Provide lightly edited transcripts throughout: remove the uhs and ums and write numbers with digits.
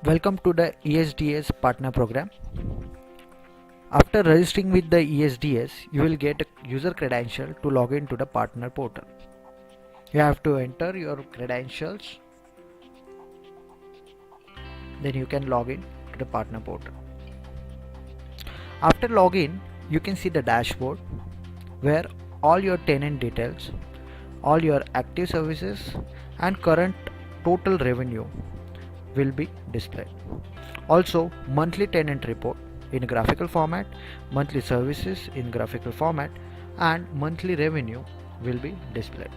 Welcome to the ESDS partner program. After registering with the ESDS, you will get a user credential to log into the partner portal. You have to enter your credentials, then you can log in to the partner portal. After login, you can see the dashboard where all your tenant details, all your active services and current total revenue will be displayed. Also, monthly tenant report in graphical format, monthly services in graphical format, and monthly revenue will be displayed.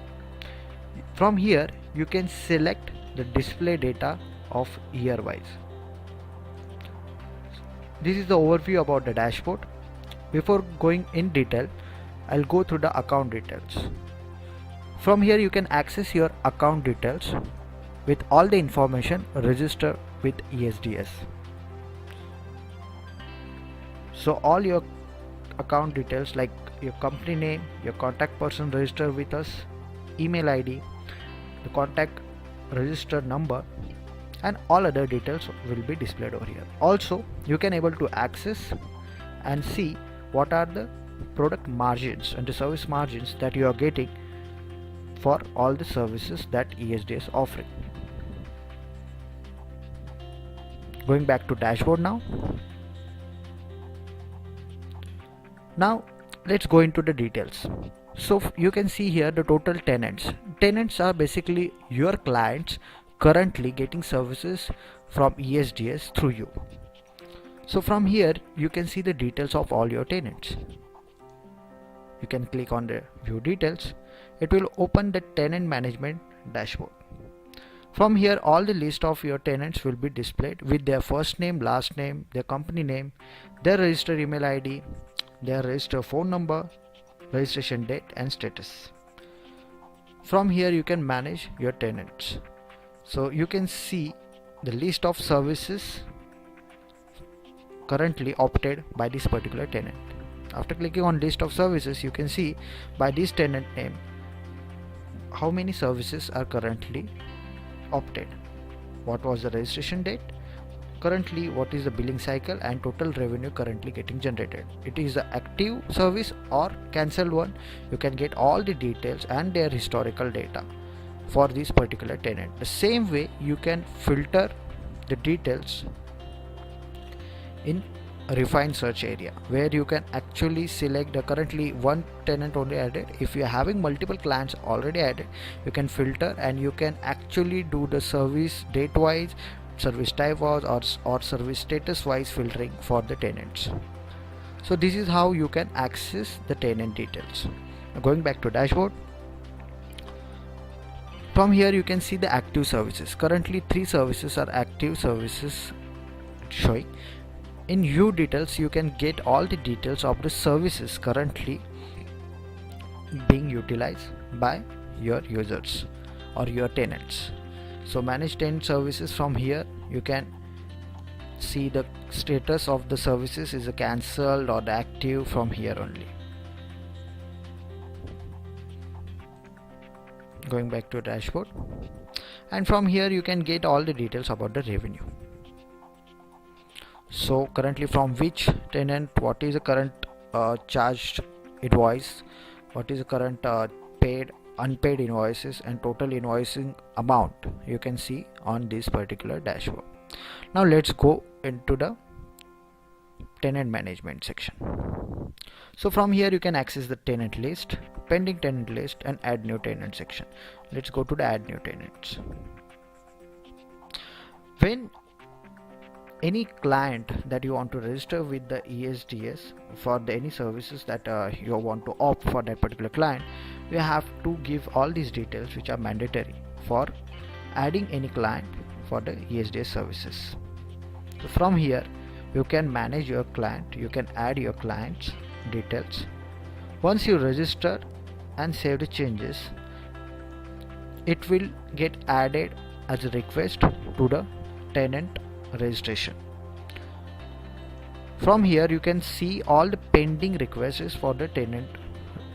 From here, you can select the display data of year wise. This is the overview about the dashboard. Before going in detail, I'll go through the account details. From here, you can access your account details with all the information registered with ESDS. So all your account details like your company name, your contact person registered with us, email ID, the contact registered number and all other details will be displayed over here. Also, you can able to access and see what are the product margins and the service margins that you are getting for all the services that ESDS offering. Going back to dashboard now. Now let's go into the details. So you can see here the total tenants. Tenants are basically your clients currently getting services from ESDS through you. So from here you can see the details of all your tenants. You can click on the view details. It will open the tenant management dashboard. From here all the list of your tenants will be displayed with their first name, last name, their company name, their registered email ID, their registered phone number, registration date and status. From here you can manage your tenants. So you can see the list of services currently opted by this particular tenant. After clicking on list of services, you can see by this tenant name how many services are currently opted, what was the registration date, currently what is the billing cycle and total revenue currently getting generated. It is the active service or cancelled one. You can get all the details and their historical data for this particular tenant. The same way you can filter the details in a refined search area where you can actually select the currently one tenant only added. If you are having multiple clients already added, you can filter and you can actually do the service date wise, service type wise or service status wise filtering for the tenants. So this is how you can access the tenant details. Now going back to dashboard. From here you can see the active services. Currently 3 services are active services showing. In view details you can get all the details of the services currently being utilized by your users or your tenants. So manage tenant services. From here you can see the status of the services is a cancelled or the active from here only. Going back to dashboard, and from here you can get all the details about the revenue. So currently from which tenant, what is the current charged invoice, what is the current paid, unpaid invoices and total invoicing amount you can see on this particular dashboard. Now let's go into the tenant management section. So from here you can access the tenant list, pending tenant list and add new tenant section. Let's go to the add new tenants. When any client that you want to register with the ESDS for any services that you want to opt for that particular client, you have to give all these details which are mandatory for adding any client for the ESDS services. So from here you can manage your client, you can add your client's details. Once you register and save the changes, it will get added as a request to the tenant registration. From here you can see all the pending requests for the tenant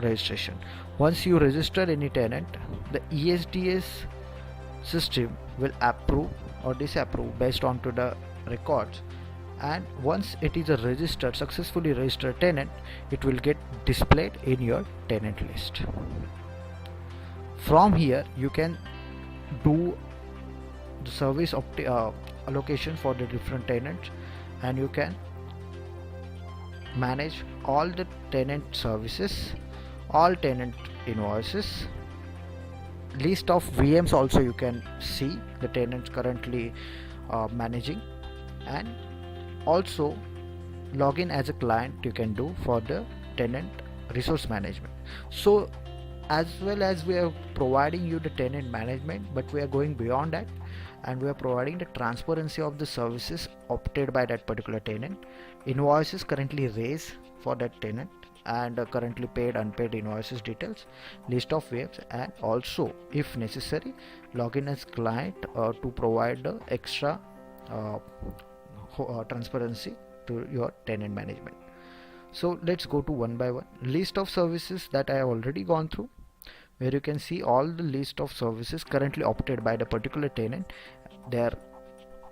registration. Once you register any tenant, the ESDS system will approve or disapprove based on to the records, and once it is a registered, successfully registered tenant, it will get displayed in your tenant list. From here you can do the service allocation for the different tenants, and you can manage all the tenant services, all tenant invoices, list of VMs also you can see the tenants currently managing, and also login as a client you can do for the tenant resource management. So as well as we are providing you the tenant management, but we are going beyond that, and we are providing the transparency of the services opted by that particular tenant, invoices currently raised for that tenant, and currently paid unpaid invoices details, list of VMs, and also if necessary login as client to provide the extra transparency to your tenant management. So let's go to one by one. List of services that I have already gone through, where you can see all the list of services currently opted by the particular tenant, their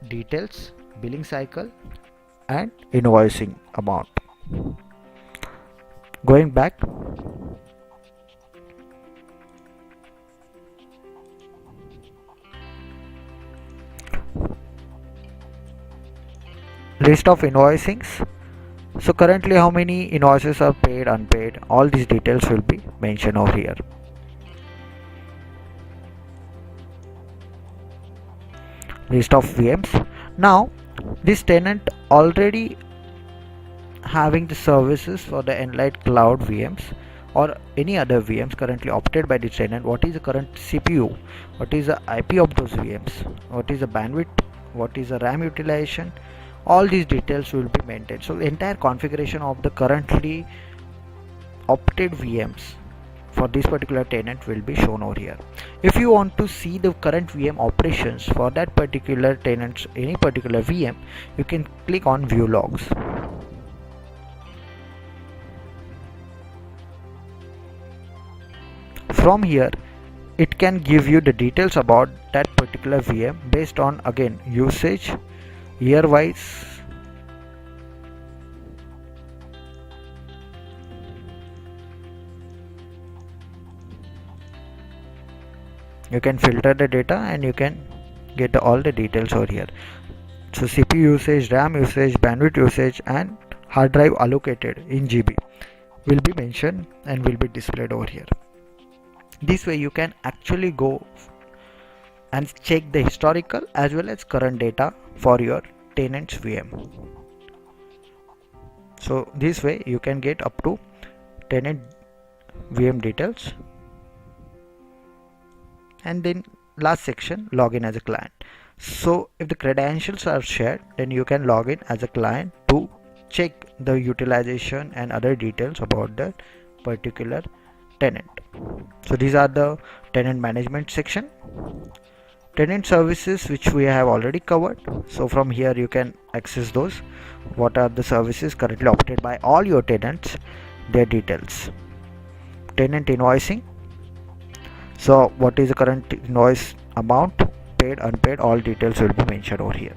details, billing cycle, and invoicing amount. Going back, list of invoicings. So currently how many invoices are paid, unpaid, all these details will be mentioned over here. List of VMs. Now this tenant already having the services for the Enlight Cloud VMs or any other VMs currently opted by the tenant. What is the current CPU, what is the IP of those VMs, what is the bandwidth, what is the RAM utilization, all these details will be maintained. So the entire configuration of the currently opted VMs for this particular tenant will be shown over here. If you want to see the current VM operations for that particular tenant's any particular VM, you can click on view logs. From here it can give you the details about that particular VM based on again usage, year wise, you can filter the data and you can get all the details over here. So CPU usage, RAM usage, bandwidth usage, and hard drive allocated in GB will be mentioned and will be displayed over here. This way you can actually go and check the historical as well as current data for your tenant's VM. So this way you can get up to tenant VM details. And then last section, login as a client. So if the credentials are shared, then you can log in as a client to check the utilization and other details about the particular tenant. So these are the tenant management section. Tenant services, which we have already covered. So from here you can access those. What are the services currently opted by all your tenants, their details. Tenant invoicing. So what is the current invoice amount, paid, unpaid, all details will be mentioned over here.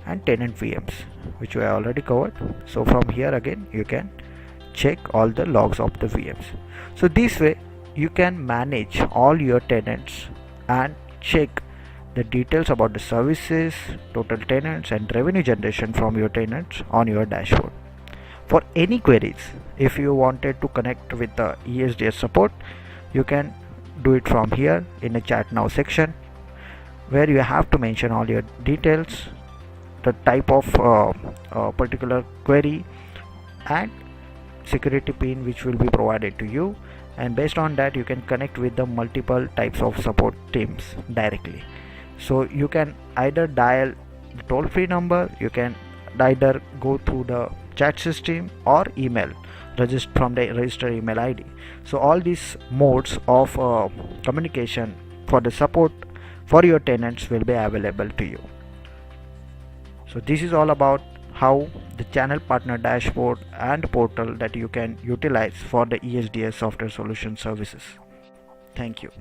And tenant VMs, which we have already covered. So from here again you can check all the logs of the VMs. So this way you can manage all your tenants and check the details about the services, total tenants, and revenue generation from your tenants on your dashboard. For any queries, if you wanted to connect with the ESDS support, you can do it from here in the chat now section, where you have to mention all your details, the type of particular query, and security pin which will be provided to you, and based on that you can connect with the multiple types of support teams directly. So you can either dial the toll-free number, you can either go through the chat system or email from the registered email ID. So all these modes of communication for the support for your tenants will be available to you. So this is all about how the channel partner dashboard and portal that you can utilize for the ESDS software solution services. Thank you.